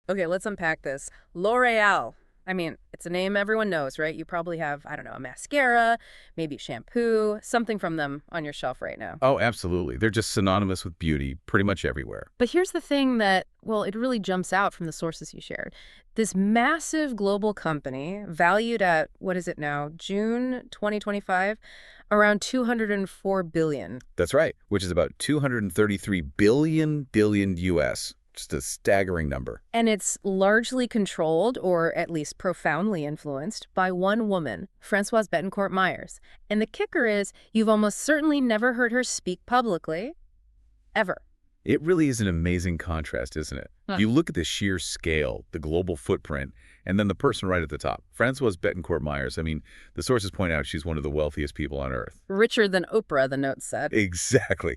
Okay, let's unpack this. L'Oreal. I mean, it's a name everyone knows, right? You probably have, I don't know, a mascara, maybe shampoo, something from them on your shelf right now. Oh, absolutely. They're just synonymous with beauty pretty much everywhere. But here's the thing that, well, it really jumps out from the sources you shared. This massive global company, valued at, what is it now, June 2025, around 204 billion. That's right, which is about 233 billion US. Just a staggering number. And it's largely controlled, or at least profoundly influenced, by one woman, Françoise Bettencourt Meyers. And the kicker is, you've almost certainly never heard her speak publicly, ever. It really is an amazing contrast, isn't it? Huh. You look at the sheer scale, the global footprint, and then the person right at the top, Françoise Bettencourt Meyers. I mean, the sources point out she's one of the wealthiest people on Earth. Richer than Oprah, the note said. Exactly.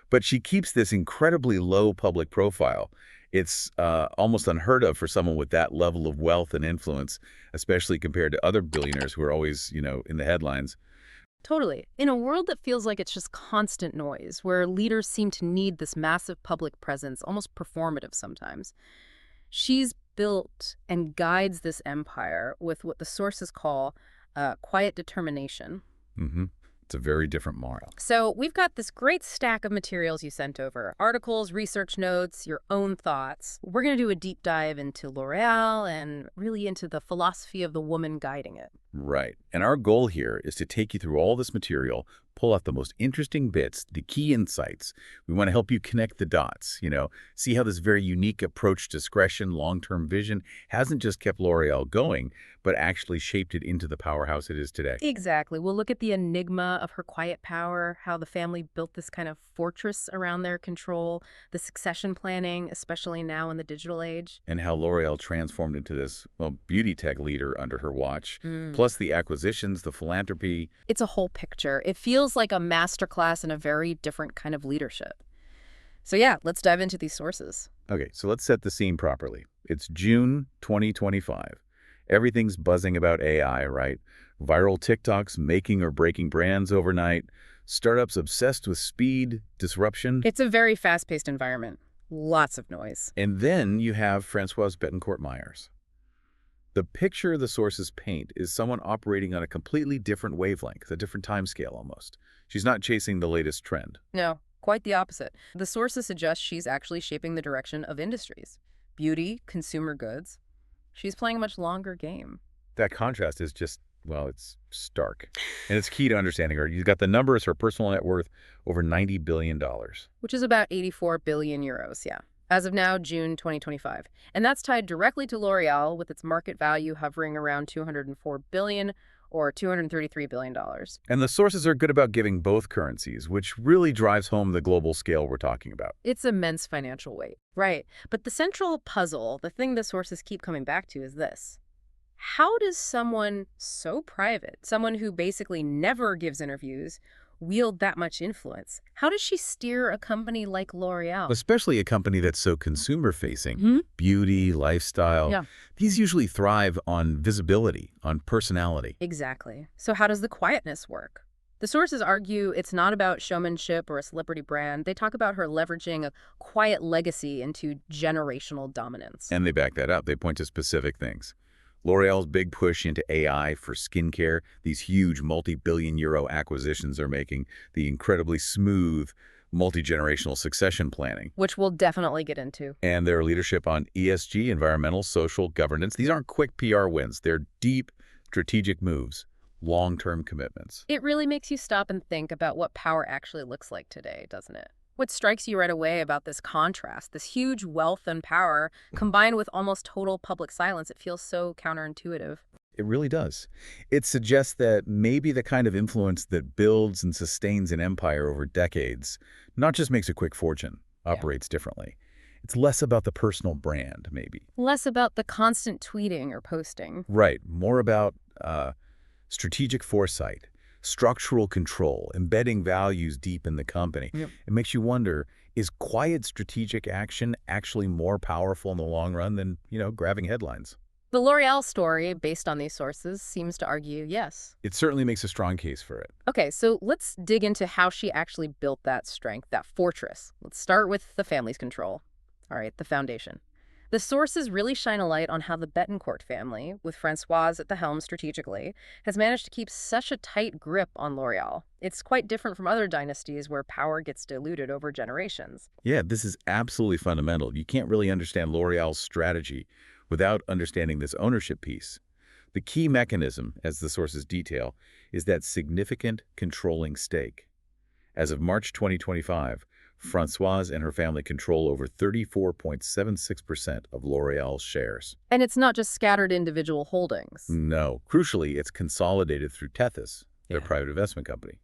But she keeps this incredibly low public profile. It's almost unheard of for someone with that level of wealth and influence, especially compared to other billionaires who are always, in the headlines. Totally. In a world that feels like it's just constant noise, where leaders seem to need this massive public presence, almost performative sometimes, she's built and guides this empire with what the sources call quiet determination. hmm It's a very different model. So we've got this great stack of materials you sent over, articles, research notes, your own thoughts. We're going to do a deep dive into L'Oreal and really into the philosophy of the woman guiding it. Right. And our goal here is to take you through all this material, pull out the most interesting bits, the key insights. We want to help you connect the dots, see how this very unique approach to discretion, long-term vision hasn't just kept L'Oreal going, but actually shaped it into the powerhouse it is today. Exactly. We'll look at the enigma of her quiet power, how the family built this kind of fortress around their control, the succession planning, especially now in the digital age. And how L'Oreal transformed into this, beauty tech leader under her watch, Mm. plus the acquisitions, the philanthropy. It's a whole picture. It feels like a masterclass in a very different kind of leadership. So yeah, let's dive into these sources. Okay, so let's set the scene properly. It's June 2025. Everything's buzzing about AI, right? Viral TikToks making or breaking brands overnight, startups obsessed with speed, disruption. It's a very fast-paced environment. Lots of noise. And then you have Françoise Bettencourt Meyers. The picture the sources paint is someone operating on a completely different wavelength, a different timescale almost. She's not chasing the latest trend. No, quite the opposite. The sources suggest she's actually shaping the direction of industries. Beauty, consumer goods. She's playing a much longer game. That contrast is just, it's stark. And it's key to understanding her. You've got the numbers, her personal net worth, over $90 billion. Which is about 84 billion euros, yeah. As of now, June 2025. And that's tied directly to L'Oreal, with its market value hovering around 204 billion or $233 billion. And the sources are good about giving both currencies, which really drives home the global scale we're talking about. It's immense financial weight. Right. But the central puzzle, the thing the sources keep coming back to, is this. How does someone so private, someone who basically never gives interviews, wield that much influence? How does she steer a company like L'Oreal? Especially a company that's so consumer-facing, Hmm? beauty, lifestyle. Yeah. These usually thrive on visibility, on personality. Exactly. So how does the quietness work? The sources argue it's not about showmanship or a celebrity brand. They talk about her leveraging a quiet legacy into generational dominance. And they back that up. They point to specific things. L'Oreal's big push into AI for skincare, these huge multi-billion euro acquisitions they're making, the incredibly smooth multi-generational succession planning. Which we'll definitely get into. And their leadership on ESG, environmental, social, governance. These aren't quick PR wins. They're deep, strategic moves, long-term commitments. It really makes you stop and think about what power actually looks like today, doesn't it? What strikes you right away about this contrast, this huge wealth and power, combined with almost total public silence, it feels so counterintuitive. It really does. It suggests that maybe the kind of influence that builds and sustains an empire over decades not just makes a quick fortune, operates differently. It's less about the personal brand, maybe. Less about the constant tweeting or posting. Right. More about strategic foresight, structural control, embedding values deep in the company. Yep. It makes you wonder, is quiet strategic action actually more powerful in the long run than, grabbing headlines? The L'Oreal story, based on these sources, seems to argue yes. It certainly makes a strong case for it. Okay, so let's dig into how she actually built that strength, that fortress. Let's start with the family's control. All right, the foundation. The sources really shine a light on how the Bettencourt family, with Françoise at the helm strategically, has managed to keep such a tight grip on L'Oréal. It's quite different from other dynasties where power gets diluted over generations. Yeah, this is absolutely fundamental. You can't really understand L'Oreal's strategy without understanding this ownership piece. The key mechanism, as the sources detail, is that significant controlling stake. As of March 2025, Françoise and her family control over 34.76% of L'Oréal's shares. And it's not just scattered individual holdings. No, crucially, it's consolidated through Tethys, their Yeah. private investment company.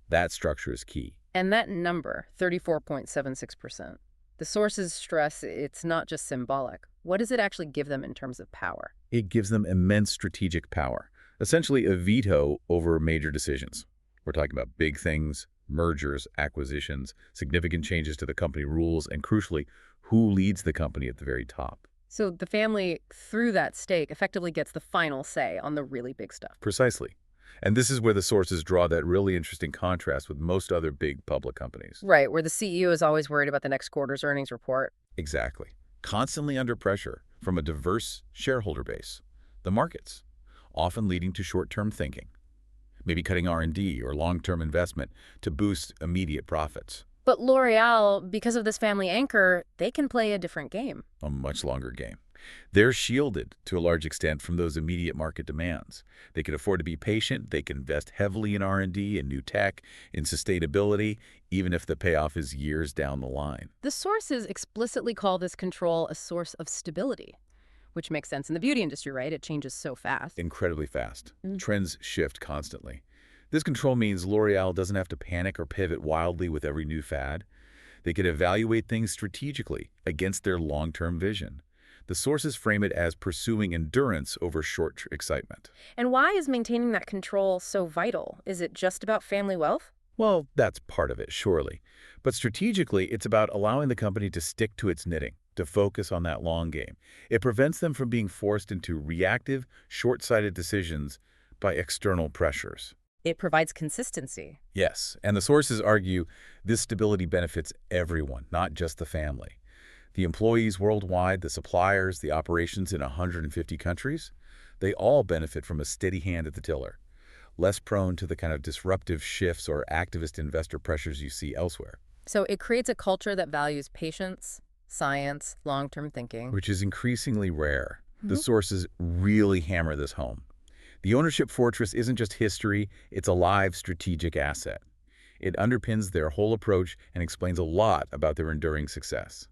That structure is key. And that number, 34.76%, the sources stress it's not just symbolic. What does it actually give them in terms of power? It gives them immense strategic power, essentially a veto over major decisions. We're talking about big things, mergers, acquisitions, significant changes to the company rules, and crucially, who leads the company at the very top. So the family, through that stake, effectively gets the final say on the really big stuff. Precisely. And this is where the sources draw that really interesting contrast with most other big public companies. Right, where the CEO is always worried about the next quarter's earnings report. Exactly. Constantly under pressure from a diverse shareholder base. The markets, often leading to short-term thinking. Maybe cutting R&D or long-term investment to boost immediate profits. But L'Oréal, because of this family anchor, they can play a different game. A much longer game. They're shielded to a large extent from those immediate market demands. They can afford to be patient. They can invest heavily in R&D, in new tech, in sustainability, even if the payoff is years down the line. The sources explicitly call this control a source of stability, which makes sense in the beauty industry, right? It changes so fast. Incredibly fast. Trends shift constantly. This control means L'Oréal doesn't have to panic or pivot wildly with every new fad. They can evaluate things strategically against their long-term vision. The sources frame it as pursuing endurance over short excitement. And why is maintaining that control so vital? Is it just about family wealth? Well, that's part of it, surely. But strategically, it's about allowing the company to stick to its knitting, to focus on that long game. It prevents them from being forced into reactive, short-sighted decisions by external pressures. It provides consistency. Yes, and the sources argue this stability benefits everyone, not just the family. The employees worldwide, the suppliers, the operations in 150 countries, they all benefit from a steady hand at the tiller, less prone to the kind of disruptive shifts or activist investor pressures you see elsewhere. So it creates a culture that values patience, science, long-term thinking. Which is increasingly rare. The sources really hammer this home. The ownership fortress isn't just history, it's a live strategic asset. It underpins their whole approach and explains a lot about their enduring success.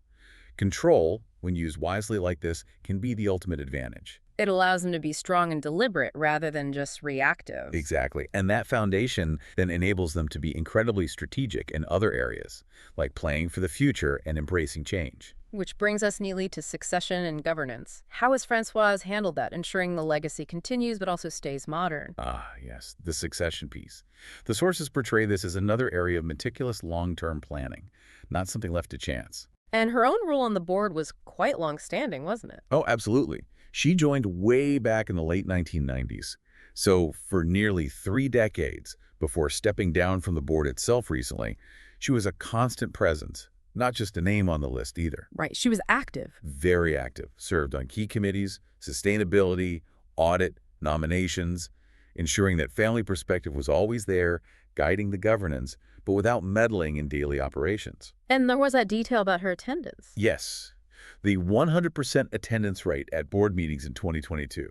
Control, when used wisely like this, can be the ultimate advantage. It allows them to be strong and deliberate rather than just reactive. Exactly. And that foundation then enables them to be incredibly strategic in other areas, like playing for the future and embracing change. Which brings us neatly to succession and governance. How has Françoise handled that, ensuring the legacy continues but also stays modern? Ah, yes, the succession piece. The sources portray this as another area of meticulous long-term planning, not something left to chance. And her own role on the board was quite long-standing, wasn't it? Oh, absolutely. She joined way back in the late 1990s. So for nearly 3 decades, before stepping down from the board itself recently, she was a constant presence, not just a name on the list either. Right, she was active. Very active, served on key committees, sustainability, audit, nominations, ensuring that family perspective was always there, guiding the governance, but without meddling in daily operations. And there was that detail about her attendance. Yes, the 100% attendance rate at board meetings in 2022.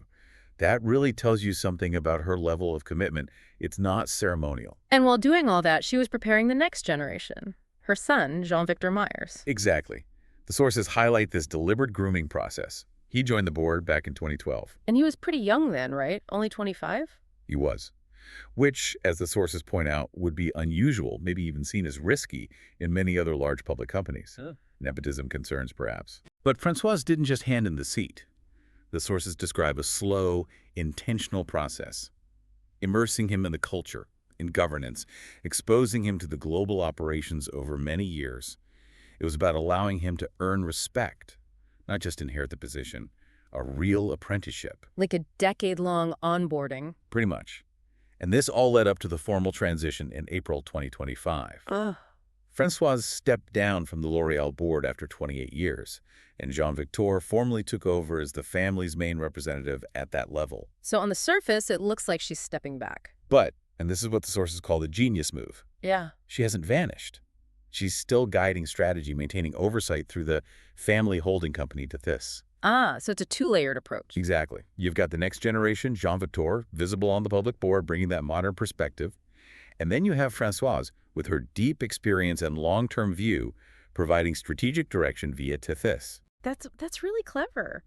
That really tells you something about her level of commitment. It's not ceremonial. And while doing all that, she was preparing the next generation, her son, Jean-Victor Meyers. Exactly. The sources highlight this deliberate grooming process. He joined the board back in 2012. And he was pretty young then, right? Only 25? He was. Which, as the sources point out, would be unusual, maybe even seen as risky in many other large public companies. Nepotism concerns, perhaps. But Françoise didn't just hand him the seat. The sources describe a slow, intentional process, immersing him in the culture, in governance, exposing him to the global operations over many years. It was about allowing him to earn respect, not just inherit the position, a real apprenticeship. Like a decade-long onboarding. Pretty much. And this all led up to the formal transition in April 2025. Françoise stepped down from the L'Oréal board after 28 years, and Jean-Victor formally took over as the family's main representative at that level. So on the surface, it looks like she's stepping back. But, and this is what the sources call the genius move, Yeah. she hasn't vanished. She's still guiding strategy, maintaining oversight through the family holding company to this. Ah, so it's a two-layered approach. Exactly. You've got the next generation, Jean-Victor, visible on the public board, bringing that modern perspective. And then you have Françoise, with her deep experience and long-term view, providing strategic direction via Tethys. That's really clever.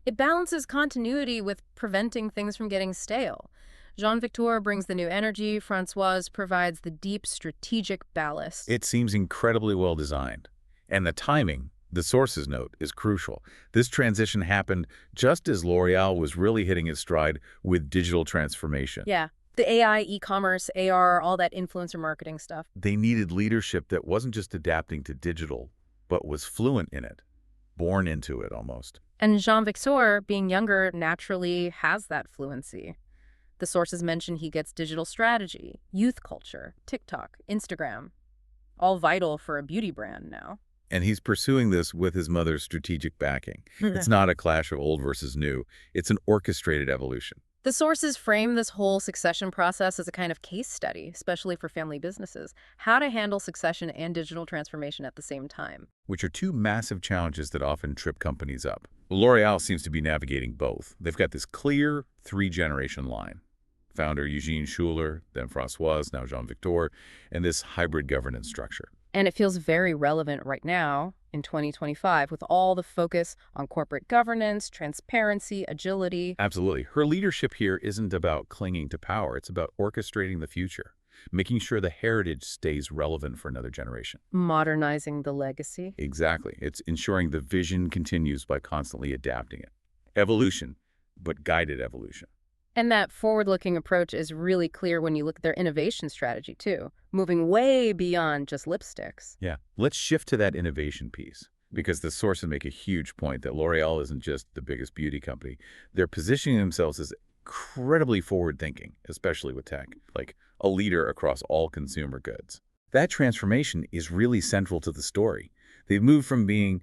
It balances continuity with preventing things from getting stale. Jean-Victor brings the new energy, Françoise provides the deep strategic ballast. It seems incredibly well designed. And the timing, the sources note, is crucial. This transition happened just as L'Oréal was really hitting its stride with digital transformation. Yeah, the AI, e-commerce, AR, all that influencer marketing stuff. They needed leadership that wasn't just adapting to digital, but was fluent in it, born into it almost. And Jean-Victor, being younger, naturally has that fluency. The sources mention he gets digital strategy, youth culture, TikTok, Instagram, all vital for a beauty brand now. And he's pursuing this with his mother's strategic backing. It's not a clash of old versus new. It's an orchestrated evolution. The sources frame this whole succession process as a kind of case study, especially for family businesses, how to handle succession and digital transformation at the same time. Which are two massive challenges that often trip companies up. L'Oréal seems to be navigating both. They've got this clear three-generation line. Founder Eugene Schuler, then Françoise, now Jean-Victor, and this hybrid governance structure. And it feels very relevant right now in 2025 with all the focus on corporate governance, transparency, agility. Absolutely. Her leadership here isn't about clinging to power. It's about orchestrating the future, making sure the heritage stays relevant for another generation. Modernizing the legacy. Exactly. It's ensuring the vision continues by constantly adapting it. Evolution, but guided evolution. And that forward-looking approach is really clear when you look at their innovation strategy, too, moving way beyond just lipsticks. Yeah. Let's shift to that innovation piece, because the sources make a huge point that L'Oréal isn't just the biggest beauty company. They're positioning themselves as incredibly forward-thinking, especially with tech, like a leader across all consumer goods. That transformation is really central to the story. They've moved from being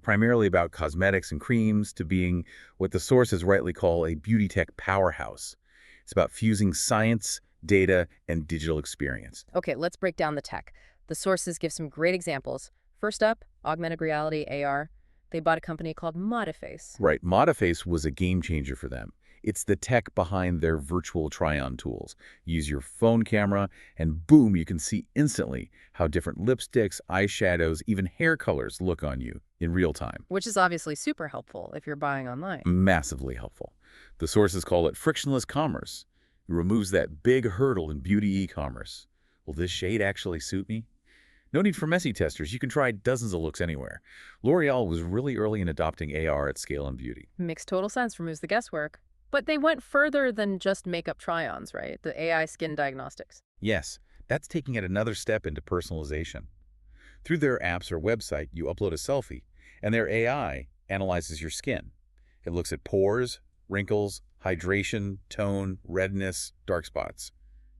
primarily about cosmetics and creams to being what the sources rightly call a beauty tech powerhouse. It's about fusing science, data, and digital experience. Okay, let's break down the tech. The sources give some great examples. First up, augmented reality, AR. They bought a company called Modiface. Right. Modiface was a game changer for them. It's the tech behind their virtual try-on tools. Use your phone camera, and boom, you can see instantly how different lipsticks, eyeshadows, even hair colors look on you in real time. Which is obviously super helpful if you're buying online. Massively helpful. The sources call it frictionless commerce. It removes that big hurdle in beauty e-commerce. Will this shade actually suit me? No need for messy testers. You can try dozens of looks anywhere. L'Oréal was really early in adopting AR at scale in beauty. Makes total sense, removes the guesswork. But they went further than just makeup try-ons, right? The AI skin diagnostics. Yes, that's taking it another step into personalization. Through their apps or website, you upload a selfie, and their AI analyzes your skin. It looks at pores, wrinkles, hydration, tone, redness, dark spots.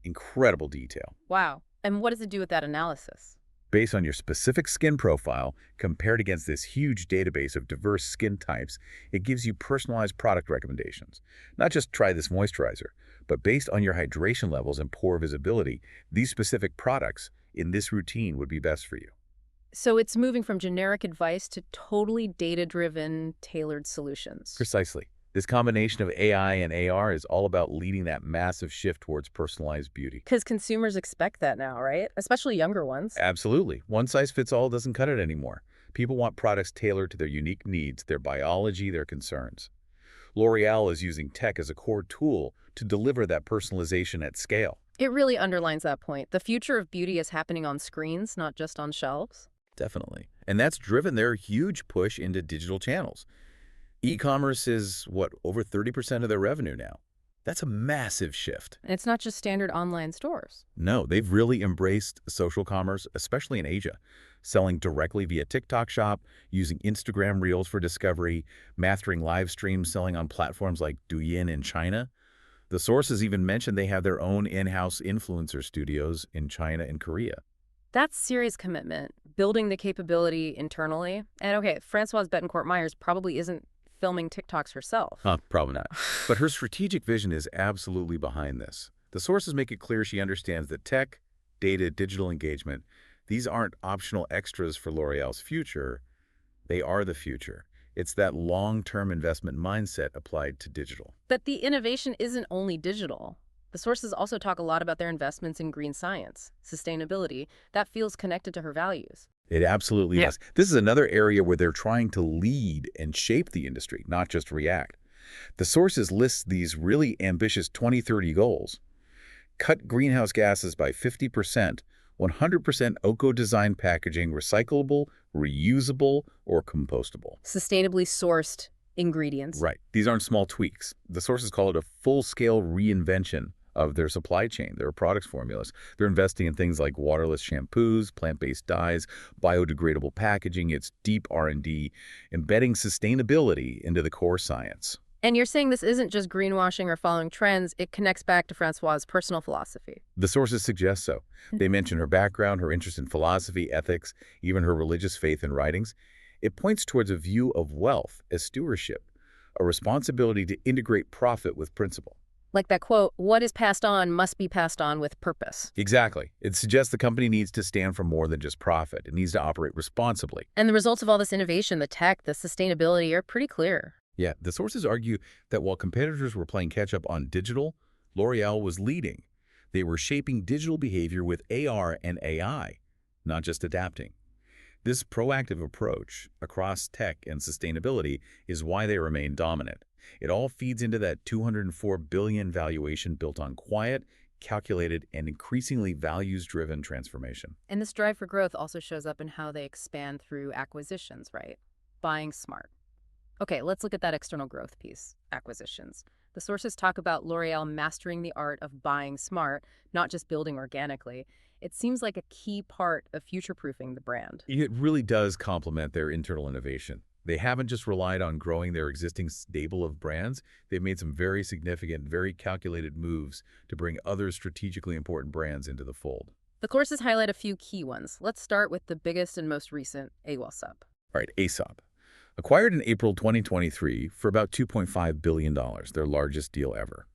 Incredible detail. Wow. And what does it do with that analysis? Based on your specific skin profile, compared against this huge database of diverse skin types, it gives you personalized product recommendations. Not just try this moisturizer, but based on your hydration levels and pore visibility, these specific products in this routine would be best for you. So it's moving from generic advice to totally data-driven, tailored solutions. Precisely. This combination of AI and AR is all about leading that massive shift towards personalized beauty. Because consumers expect that now, right? Especially younger ones. Absolutely. One size fits all doesn't cut it anymore. People want products tailored to their unique needs, their biology, their concerns. L'Oréal is using tech as a core tool to deliver that personalization at scale. It really underlines that point. The future of beauty is happening on screens, not just on shelves. Definitely. And that's driven their huge push into digital channels. E-commerce is, over 30% of their revenue now. That's a massive shift. And it's not just standard online stores. No, they've really embraced social commerce, especially in Asia, selling directly via TikTok Shop, using Instagram Reels for discovery, mastering live streams, selling on platforms like Douyin in China. The sources even mentioned they have their own in-house influencer studios in China and Korea. That's serious commitment, building the capability internally. And okay, Françoise Bettencourt Meyers probably isn't filming TikToks herself. Probably not. But her strategic vision is absolutely behind this. The sources make it clear she understands that tech, data, digital engagement, these aren't optional extras for L'Oreal's future. They are the future. It's that long-term investment mindset applied to digital. But the innovation isn't only digital. The sources also talk a lot about their investments in green science, sustainability. That feels connected to her values. It absolutely does. This is another area where they're trying to lead and shape the industry, not just react. The sources list these really ambitious 2030 goals. Cut greenhouse gases by 50%, 100% eco-designed packaging, recyclable, reusable, or compostable. Sustainably sourced ingredients. Right. These aren't small tweaks. The sources call it a full-scale reinvention of their supply chain, their products formulas. They're investing in things like waterless shampoos, plant-based dyes, biodegradable packaging. It's deep R&D, embedding sustainability into the core science. And you're saying this isn't just greenwashing or following trends, it connects back to Françoise' personal philosophy. The sources suggest so. They mention her background, her interest in philosophy, ethics, even her religious faith and writings. It points towards a view of wealth as stewardship, a responsibility to integrate profit with principle. Like that quote, what is passed on must be passed on with purpose. Exactly. It suggests the company needs to stand for more than just profit. It needs to operate responsibly. And the results of all this innovation, the tech, the sustainability, are pretty clear. Yeah, the sources argue that while competitors were playing catch-up on digital, L'Oreal was leading. They were shaping digital behavior with AR and AI, not just adapting. This proactive approach across tech and sustainability is why they remain dominant. It all feeds into that $204 billion valuation built on quiet, calculated, and increasingly values-driven transformation. And this drive for growth also shows up in how they expand through acquisitions, right? Buying smart. Okay, let's look at that external growth piece, acquisitions. The sources talk about L'Oreal mastering the art of buying smart, not just building organically. It seems like a key part of future-proofing the brand. It really does complement their internal innovation. They haven't just relied on growing their existing stable of brands. They've made some very significant, very calculated moves to bring other strategically important brands into the fold. The courses highlight a few key ones. Let's start with the biggest and most recent, Aesop. All right, Aesop. Acquired in April 2023 for about $2.5 billion, their largest deal ever.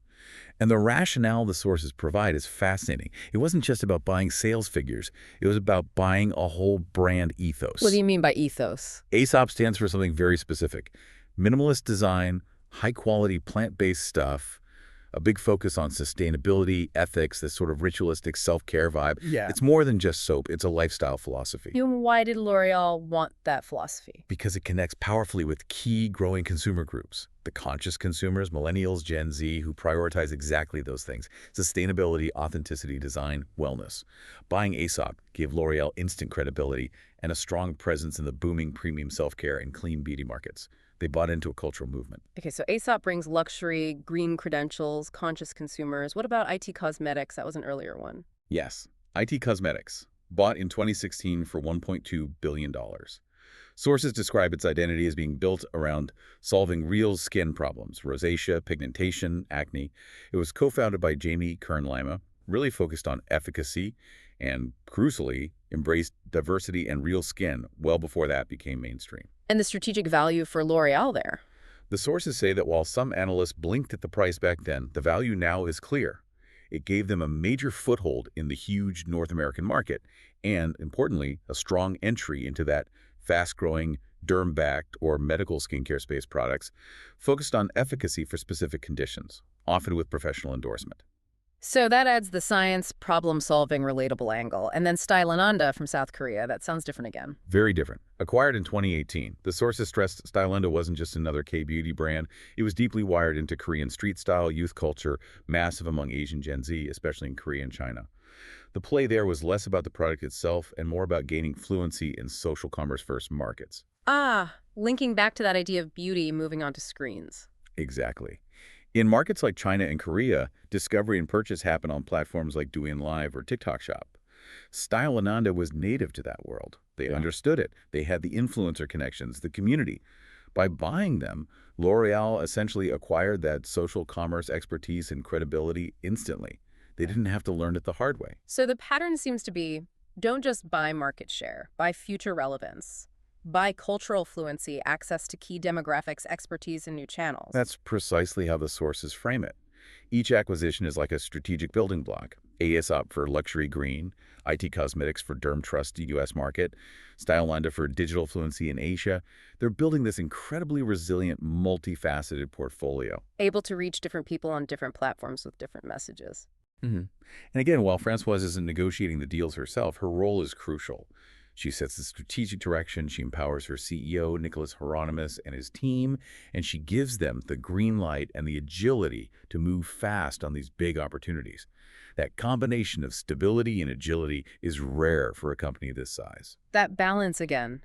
And the rationale the sources provide is fascinating. It wasn't just about buying sales figures. It was about buying a whole brand ethos. What do you mean by ethos? Aesop stands for something very specific. Minimalist design, high-quality plant-based stuff, a big focus on sustainability, ethics, this sort of ritualistic self-care vibe. Yeah. It's more than just soap. It's a lifestyle philosophy. Why did L'Oreal want that philosophy? Because it connects powerfully with key growing consumer groups. The conscious consumers, millennials, Gen Z, who prioritize exactly those things. Sustainability, authenticity, design, wellness. Buying Aesop gave L'Oreal instant credibility and a strong presence in the booming premium self-care and clean beauty markets. They bought into a cultural movement. Okay, so Aesop brings luxury, green credentials, conscious consumers. What about IT Cosmetics? That was an earlier one. Yes, IT Cosmetics, bought in 2016 for $1.2 billion. Sources describe its identity as being built around solving real skin problems, rosacea, pigmentation, acne. It was co-founded by Jamie Kern-Lima, really focused on efficacy, and crucially, embraced diversity and real skin well before that became mainstream. And the strategic value for L'Oreal there? The sources say that while some analysts blinked at the price back then, the value now is clear. It gave them a major foothold in the huge North American market and, importantly, a strong entry into that fast-growing, derm-backed or medical skincare space products focused on efficacy for specific conditions, often with professional endorsement. So that adds the science, problem-solving, relatable angle. And then Stylenanda from South Korea. That sounds different again. Very different. Acquired in 2018, the sources stressed Stylenanda wasn't just another K-beauty brand. It was deeply wired into Korean street style, youth culture, massive among Asian Gen Z, especially in Korea and China. The play there was less about the product itself and more about gaining fluency in social commerce-first markets. Linking back to that idea of beauty moving onto screens. Exactly. In markets like China and Korea, discovery and purchase happen on platforms like Douyin Live or TikTok Shop. Stylenanda was native to that world. They understood it. They had the influencer connections, the community. By buying them, L'Oreal essentially acquired that social commerce expertise and credibility instantly. They didn't have to learn it the hard way. So the pattern seems to be Don't just buy market share, buy future relevance. Buy cultural fluency, access to key demographics, expertise, and new channels. That's precisely how the sources frame it. Each acquisition is like a strategic building block. Aesop for luxury green, IT Cosmetics for derm trust U.S. market, Stylelanda for digital fluency in Asia. They're building this incredibly resilient, multifaceted portfolio. Able to reach different people on different platforms with different messages. And again, while Françoise isn't negotiating the deals herself, her role is crucial. She sets the strategic direction, she empowers her CEO, Nicholas Hieronymus, and his team, and she gives them the green light and the agility to move fast on these big opportunities. That combination of stability and agility is rare for a company this size. That balance again.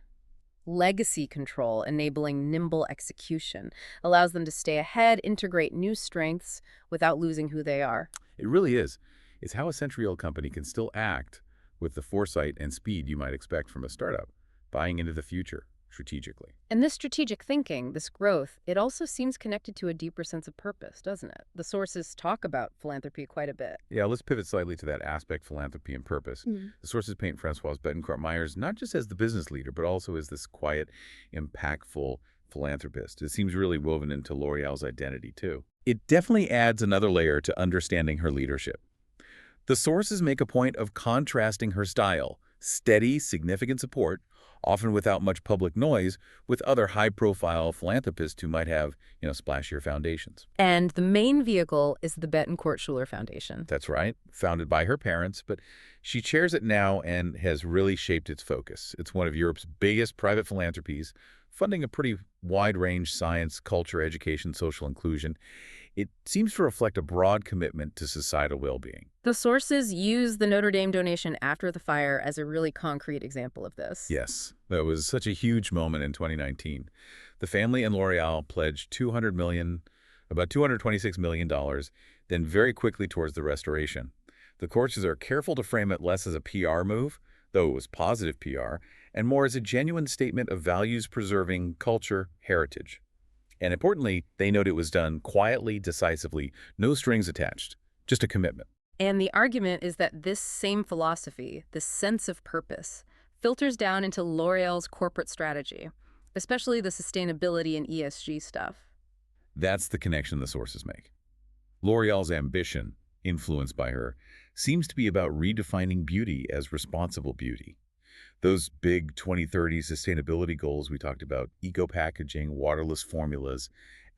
Legacy control, enabling nimble execution, allows them to stay ahead, integrate new strengths without losing who they are. It really is. It's how a century-old company can still act with the foresight and speed you might expect from a startup, buying into the future strategically. And this strategic thinking, this growth, it also seems connected to a deeper sense of purpose, doesn't it? The sources talk about philanthropy quite a bit. Yeah, let's pivot slightly to that aspect, philanthropy and purpose. The sources paint Françoise Bettencourt Meyers not just as the business leader, but also as this quiet, impactful philanthropist. It seems really woven into L'Oreal's identity, too. It definitely adds another layer to understanding her leadership. The sources make a point of contrasting her style, steady, significant support, often without much public noise, with other high-profile philanthropists who might have, splashier foundations. And the main vehicle is the Bettencourt Foundation. That's right, founded by her parents, but she chairs it now and has really shaped its focus. It's one of Europe's biggest private philanthropies, funding a pretty wide range: science, culture, education, social inclusion. It seems to reflect a broad commitment to societal well-being. The sources use the Notre Dame donation after the fire as a really concrete example of this. Yes, that was such a huge moment in 2019. The family and L'Oreal pledged about $226 million, then very quickly towards the restoration. The courses are careful to frame it less as a PR move, though it was positive PR, and more as a genuine statement of values-preserving culture heritage. And importantly, they note it was done quietly, decisively, no strings attached, just a commitment. And the argument is that this same philosophy, this sense of purpose, filters down into L'Oreal's corporate strategy, especially the sustainability and ESG stuff. That's the connection the sources make. L'Oreal's ambition, influenced by her, seems to be about redefining beauty as responsible beauty. Those big 2030 sustainability goals we talked about, eco-packaging, waterless formulas,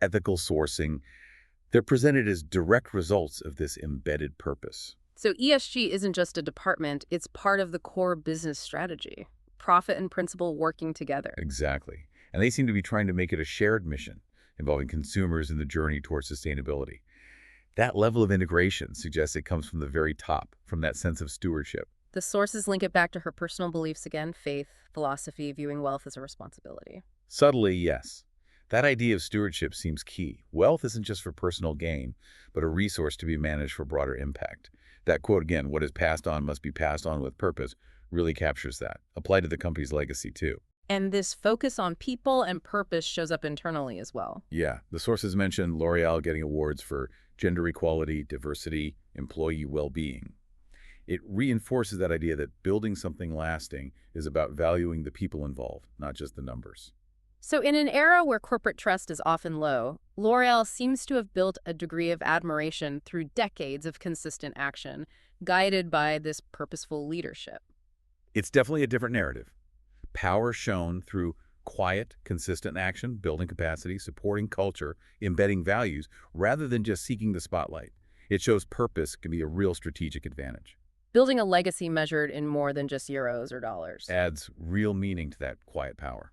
ethical sourcing, they're presented as direct results of this embedded purpose. So ESG isn't just a department, it's part of the core business strategy. Profit and principle working together. Exactly. And they seem to be trying to make it a shared mission, involving consumers in the journey towards sustainability. That level of integration suggests it comes from the very top, from that sense of stewardship. The sources link it back to her personal beliefs again: faith, philosophy, viewing wealth as a responsibility. Subtly, yes. That idea of stewardship seems key. Wealth isn't just for personal gain, but a resource to be managed for broader impact. That quote again, "What is passed on must be passed on with purpose," really captures that. Applied to the company's legacy, too. And this focus on people and purpose shows up internally as well. Yeah, the sources mentioned L'Oreal getting awards for gender equality, diversity, employee well-being. It reinforces that idea that building something lasting is about valuing the people involved, not just the numbers. So in an era where corporate trust is often low, L'Oreal seems to have built a degree of admiration through decades of consistent action, guided by this purposeful leadership. It's definitely a different narrative. Power shown through quiet, consistent action, building capacity, supporting culture, embedding values, rather than just seeking the spotlight. It shows purpose can be a real strategic advantage. Building a legacy measured in more than just euros or dollars. Adds real meaning to that quiet power.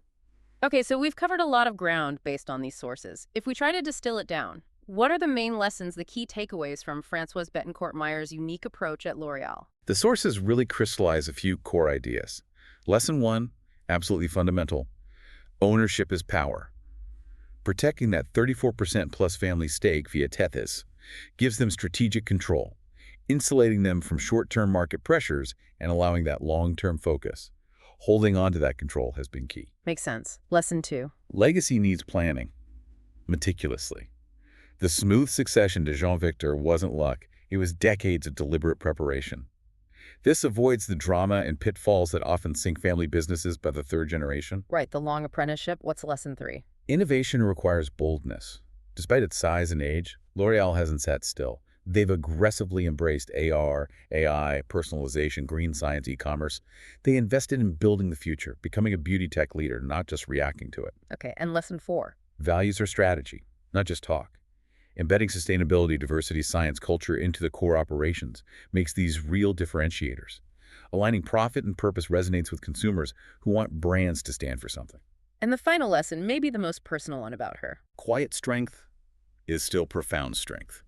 Okay, so we've covered a lot of ground based on these sources. If we try to distill it down, what are the main lessons, the key takeaways from Françoise Bettencourt Meyers' unique approach at L'Oreal? The sources really crystallize a few core ideas. Lesson 1, absolutely fundamental. Ownership is power. Protecting that 34% plus family stake via Tethys gives them strategic control, insulating them from short-term market pressures and allowing that long-term focus. Holding on to that control has been key. Makes sense. Lesson 2. Legacy needs planning, meticulously. The smooth succession to Jean-Victor wasn't luck. It was decades of deliberate preparation. This avoids the drama and pitfalls that often sink family businesses by the third generation. Right, the long apprenticeship. What's lesson 3? Innovation requires boldness. Despite its size and age, L'Oreal hasn't sat still. They've aggressively embraced AR, AI, personalization, green science, e-commerce. They invested in building the future, becoming a beauty tech leader, not just reacting to it. Okay, and lesson 4? Values are strategy, not just talk. Embedding sustainability, diversity, science, culture into the core operations makes these real differentiators. Aligning profit and purpose resonates with consumers who want brands to stand for something. And the final lesson may be the most personal one about her. Quiet strength is still profound strength.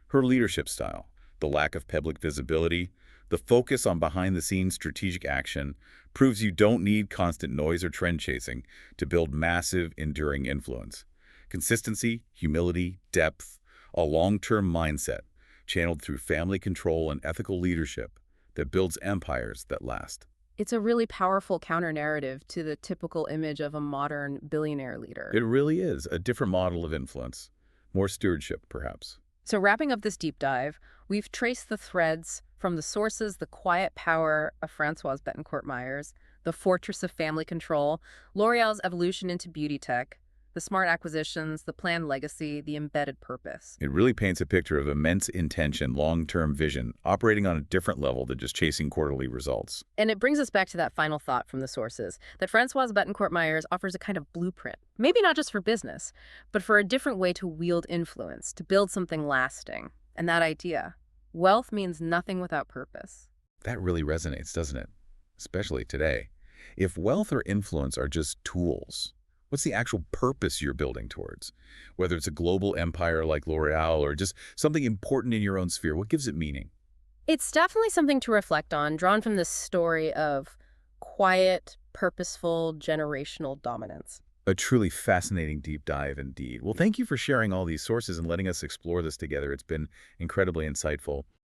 Her leadership style, the lack of public visibility, the focus on behind-the-scenes strategic action proves you don't need constant noise or trend chasing to build massive, enduring influence. Consistency, humility, depth, a long-term mindset channeled through family control and ethical leadership that builds empires that last. It's a really powerful counter-narrative to the typical image of a modern billionaire leader. It really is a different model of influence, more stewardship, perhaps. So wrapping up this deep dive, we've traced the threads from the sources, the quiet power of Françoise Bettencourt Meyers, the fortress of family control, L'Oreal's evolution into beauty tech, the smart acquisitions, the planned legacy, the embedded purpose. It really paints a picture of immense intention, long-term vision, operating on a different level than just chasing quarterly results. And it brings us back to that final thought from the sources, that Françoise Bettencourt Meyers offers a kind of blueprint, maybe not just for business, but for a different way to wield influence, to build something lasting. And that idea, wealth means nothing without purpose. That really resonates, doesn't it? Especially today. If wealth or influence are just tools, what's the actual purpose you're building towards? Whether it's a global empire like L'Oreal or just something important in your own sphere, what gives it meaning? It's definitely something to reflect on, drawn from this story of quiet, purposeful, generational dominance. A truly fascinating deep dive indeed. Well, thank you for sharing all these sources and letting us explore this together. It's been incredibly insightful.